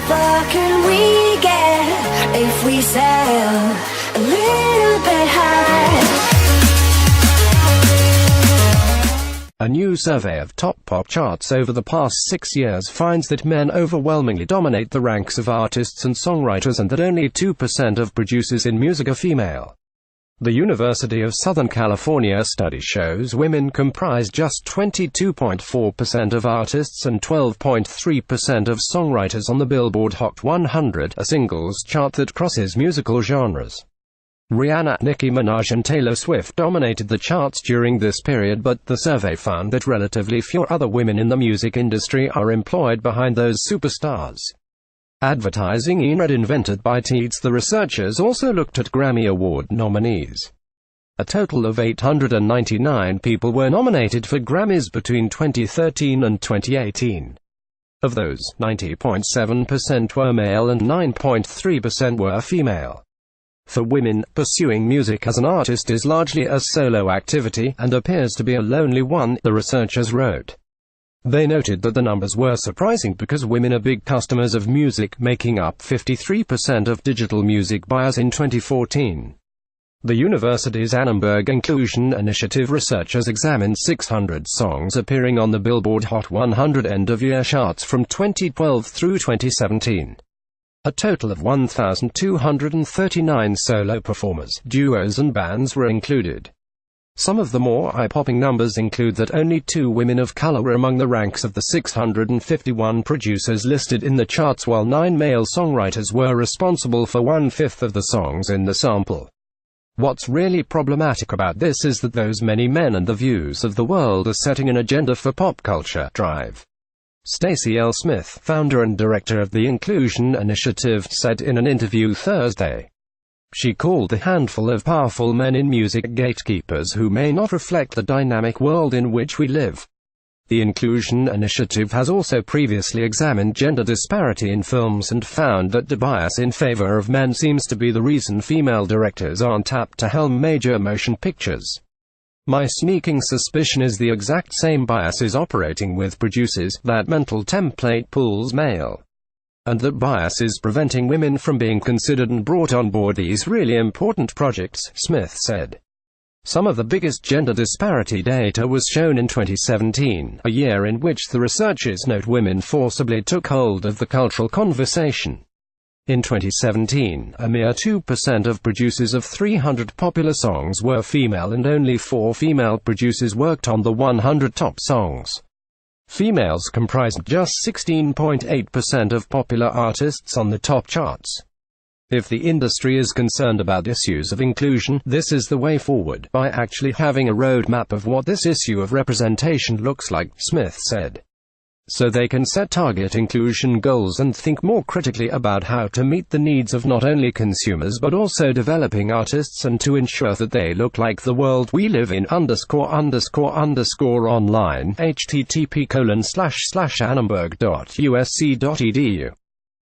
far can we get if we sail a little bit high? A new survey of top pop charts over the past 6 years finds that men overwhelmingly dominate the ranks of artists and songwriters, and that only 2% of producers in music are female. The University of Southern California study shows women comprise just 22.4% of artists and 12.3% of songwriters on the Billboard Hot 100, a singles chart that crosses musical genres. Rihanna, Nicki Minaj and Taylor Swift dominated the charts during this period, but the survey found that relatively few other women in the music industry are employed behind those superstars. Advertising ENRED invented by Teats. The researchers also looked at Grammy Award nominees. A total of 899 people were nominated for Grammys between 2013 and 2018. Of those, 90.7% were male and 9.3% were female. For women, pursuing music as an artist is largely a solo activity, and appears to be a lonely one, the researchers wrote. They noted that the numbers were surprising because women are big customers of music, making up 53% of digital music buyers in 2014. The university's Annenberg Inclusion Initiative researchers examined 600 songs appearing on the Billboard Hot 100 end-of-year charts from 2012 through 2017. A total of 1,239 solo performers, duos and bands were included. Some of the more eye-popping numbers include that only 2 women of color were among the ranks of the 651 producers listed in the charts, while 9 male songwriters were responsible for 1/5 of the songs in the sample. What's really problematic about this is that those many men and the views of the world are setting an agenda for pop culture drive. Stacey L. Smith, founder and director of the Inclusion Initiative, said in an interview Thursday. She called the handful of powerful men in music gatekeepers who may not reflect the dynamic world in which we live. The Inclusion Initiative has also previously examined gender disparity in films and found that the bias in favor of men seems to be the reason female directors aren't apt to helm major motion pictures. My sneaking suspicion is the exact same bias is operating with producers, that mental template pulls male. And that bias is preventing women from being considered and brought on board these really important projects, Smith said. Some of the biggest gender disparity data was shown in 2017, a year in which the researchers note women forcibly took hold of the cultural conversation. In 2017, a mere 2% of producers of 300 popular songs were female, and only 4 female producers worked on the 100 top songs. Females comprised just 16.8% of popular artists on the top charts. If the industry is concerned about issues of inclusion, this is the way forward, by actually having a roadmap of what this issue of representation looks like, Smith said. So they can set target inclusion goals and think more critically about how to meet the needs of not only consumers but also developing artists, and to ensure that they look like the world we live in. ____online http://annenberg.usc.edu